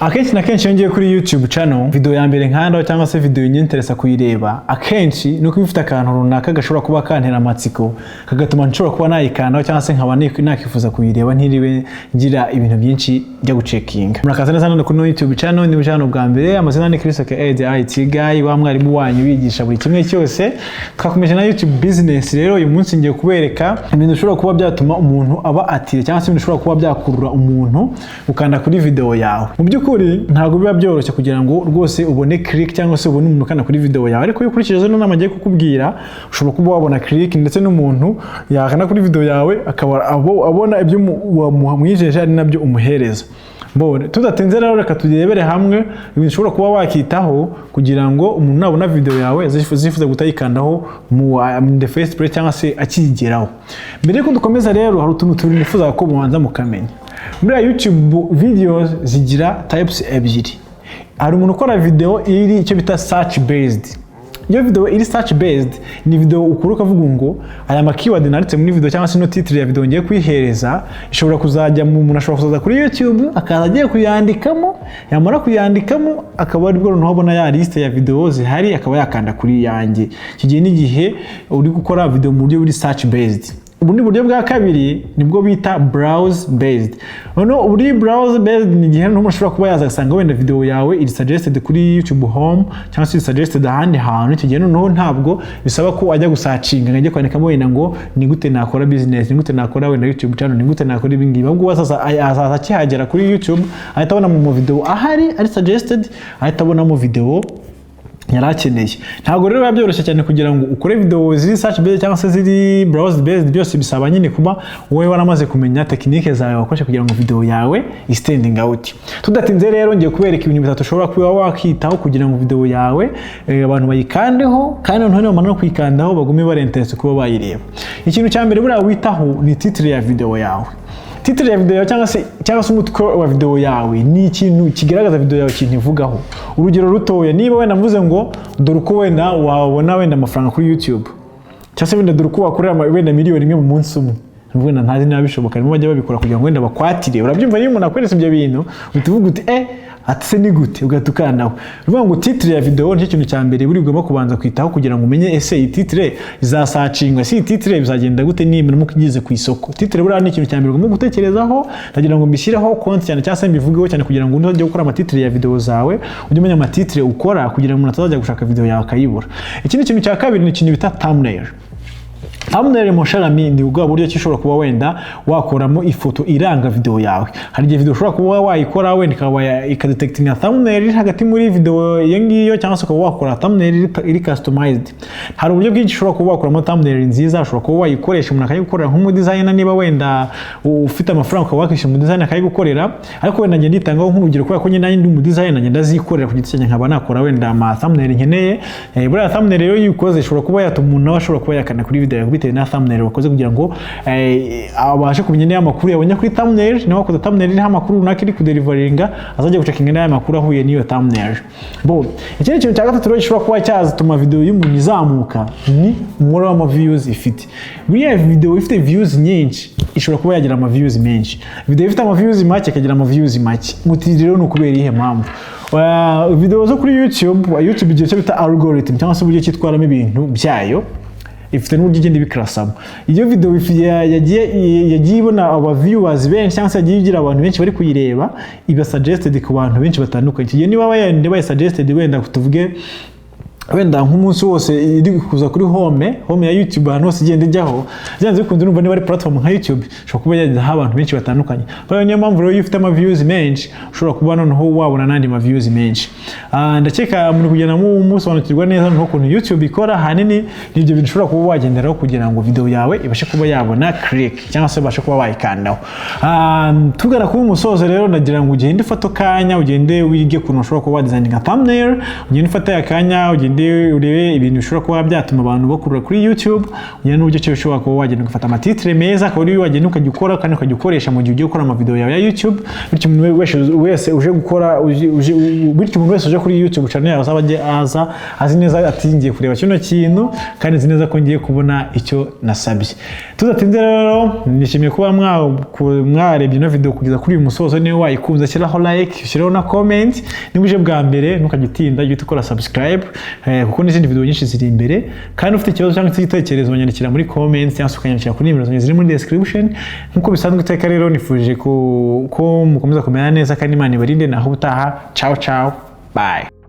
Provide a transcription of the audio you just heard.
Akenshi na kenshi yongeye kuri YouTube channel video ya mbere nkanda cyangwa se video nyinteresa kuyireba akenshi nuko bifite akantu runaka gashobora kuba kantera amatsiko kagatuma nshobora kuba nayikanda cyangwa se nkaba nakifuza kuyireba ntiriwe ngira ibintu byinshi byo gucekinga. Murakaza neza none kuri YouTube channel ni bujano bwa mbere amazina ni Chris IT guy wa mwarimu wanyu wigisha buri kimwe cyose twakomeje na YouTube business. Rero uyu munsi ngiye kubereka ibintu bishobora kuba byatuma umuntu aba atire cyangwa se ibintu bishobora kuba byakurura umuntu ukanda kuri video yawe. Mu byukuri ntago biba byoroshye kugira ngo rwose ubone click cyangwa se ubone umuntu ukanda kuri video yawe, ariko iyo ukurikije no namagiye kukubwira ushobora kuba wabona click ndetse n'umuntu yakana kuri video yawe akaba abona ibyo wamuhamwijeje ari nabyo umuhereza. Mbone tudatinze rero reka turebere hamwe ibintu ushobora kuba wakitaho kugira ngo umuntu nabona video yawe azifuza gutayikandaho mu the first place cyangwa se akigeraho. Mbere yuko dukomeza rero hari utuntu turi nifuza ko mubanza mukamenya. Muri YouTube videos zigira types ebyiri. Hari umuntu ukora video iri icyo bita search based. Iyo video iri search based ni video ukuru kavuga ngo aya makeyword naritse muri video cyangwa se no title ya video ngiye kwihereza ishobora kuzajya mu umuntu ashobora kuzaza kuri YouTube akaza agiye kuyandikamo, yamara kuyandikamo akaba ari bwo noneho abona ya list ya video zihari akaba yakanda kuri yanjye. Kigiye n'igihe uri gukora video mu buryo buri search based. Ubundi buryo bwa kabiri nibwo bita browse based. Ono uri browse based ni gihe no mushobora kuba yazasanga wenda video yawe iri suggested kuri YouTube home cyangwa se suggested ahandi hantu. Kigiye no ntabwo bisaba ko ajya gusacinga ngajye kwandikamo wenda ngo ni gute nakora business, ni gute nakora wenda YouTube channel, ni gute nakora ibingibi. Ahubwo azaza kihagera kuri YouTube ahita abona mu video ahari ari suggested, ahita abona mu video yarakeneye. Ntabwo rero byoroshye cyane kugira ngo ukore video ziri search based cyangwa se ziri browse based, byose bisaba nyine kuba wowe waramaze kumenya technique zawe wakoresha kugira ngo video yawe standing out. Tudatinze rero ngiye kubereka ibintu bitatu ushobora kuba wakitaho kugira ngo video yawe abantu bayikandeho kandi noneho bamara kuyikandaho bagume bare interest kuba bayireba. Ikintu cya mbere buriya witaho ni title ya video yawe. Title ya video cyangwa se umutwe wa video yawe ni ikintu kigaragaza video yawe ikintu ivugaho. Urugero rutoya, niba wenda mvuze ngo dore uko wenda wabona wenda amafaranga kuri YouTube cyangwa se wenda dore uko wakorera wenda miliyoni imwe mu munsi umwe, wenda ntazi niba bishoboka niba bajya babikora kugira ngo wenda bakwatire. Urabyumva niba umuntu akweretse ibyo bintu utuvuga uti atse ni gute ugatukanaho. Ruvuga ngo title ya video ni ikintu cya mbere buri ugomba kubanza kwitaho kugira ngo umenye ese iyi title izasacingwa, si title bizagenda gute nimba mukigize ku isoko. Title buriya ni ikintu cya mbere ugomba gutekerezaho ndagira ngo mbishyireho konti cyane cyangwa se mbivugeho cyane kugira ngo uzajye gukora amatitle ya video zawe ujye umenya amatitle ukora kugira ngo umuntu atazajya gushaka video yawe akayibura. Ikindi kintu cya kabiri ni ikintu bita thumbnail. Thumbnail musharami ni ubwo buryo cyishobora kuba wenda wakoramo ifoto iranga video yawe. Hari igihe video ushobora kuba wayikora wenda ikadetectinga thumbnail hagati muri video yengiyo cyangwa se kuba wakora thumbnail iri customized. Hari uburyo bwinshi ushobora kuba wakoramo thumbnail nziza, ushobora kuba wayikoresha umuntu akayigukorera nk'umu designer niba wenda ufite amafaranga ukaba wakishyura umu designer akayigukorera, ariko wenda ngende itangaho nk'urugero kubera ko nyine nandi umu designer ngenda zikorera ku giti cyanjye nkaba nakora wenda ama thumbnail nkeneye. Buriya thumbnail rero yikoze ishobora kuba yatuma umuntu nawe ashobora kuba yakana kuri video bitewe na thumbnail wakoze kugira ngo abashe kumenya niya makuru yabonye kuri thumbnail. Niba wakoze thumbnail iriho amakuru runaka iri kudeliveringa azajya gucekinga niya makuru ahuye n'iyo thumbnail. Ikindi kintu cya gatatu rero gishobora kuba cyazatuma video y'umuntu izamuka ni umubare w'ama views ifite. Buriya video ifite views nyinshi ishobora kuba yagira ama views menshi. Video ifite ama views make ikagira ama views make. Muti rero no kubera ihe mpamvu video zo kuri YouTube igihe cyo bita algorithm cyangwa se uburyo cyitwaramo ibintu byayo ifite n'uburyo igenda bikrasamo. Iyo video yagiye ibona aba viewers benshi cyangwa se yagiye igira abantu benshi bari kuyireba iba suggested ku bantu benshi batandukanye. Iyo niba bayende suggested wenda tuvuge wenda nk'umunsi wose iri kuza kuri home ya YouTube ahantu hose igenda ijyaho byanze bikunze numva niba ari platform nka YouTube ushobora kuba yagize abantu benshi batandukanye. Niyo mpamvu rero iyo ufite ama views menshi ushobora kuba noneho wabona nandi ma views menshi. Ndakeka muri kugenda mu musobanukirwa neza no kuntu YouTube ikora hanini n'ibyo bintu ushobora kuba wagenderaho kugira ngo video yawe ibashe kuba yabona click cyangwa se bashe kuba bayikandaho. Tugana kuba umusozo rero ndagira ngo ugende ifoto kanya ugende wige kuntu ushobora kuba designinga thumbnail, ugende ifata yakanya ugende urebe ibintu bishobora kuba byatuma abantu bakurura kuri YouTube. Uya n'uburyo cyo ushobora kuba wagenda ugafata amatitre meza akaba ari wagenda ukajya ukora kandi ukajya ukoresha mu gihe ugiye gukora amavideo yawe ya YouTube. Bityo umuntu wese uje gukora bityo umuntu wese uje kuri YouTube channel yawe aza azi neza ati ngiye kureba kino kintu kandi nzi neza ko ngiye kubona icyo nasabye. Tudatinze rero nishimiye kuba mwarebye ino video kugeza kuri uyu musozo. Niyo wayikunze shyiraho like, shyiraho na comment. Niba uje bwa mbere ntukajya utinda ujye ukora subscribe kuko n'izindi video nyinshi ziri imbere. Kandi ufite ikibazo cyangwa igitekerezo wanyandikira muri comment cyangwa ukanyandikira kuri nimero zanjye ziri muri description. Nkuko bisanzwe iteka rero nifuje ko mukomeza kumera neza kandi Imana ibarinde naho utaha. Ciao ciao, bye.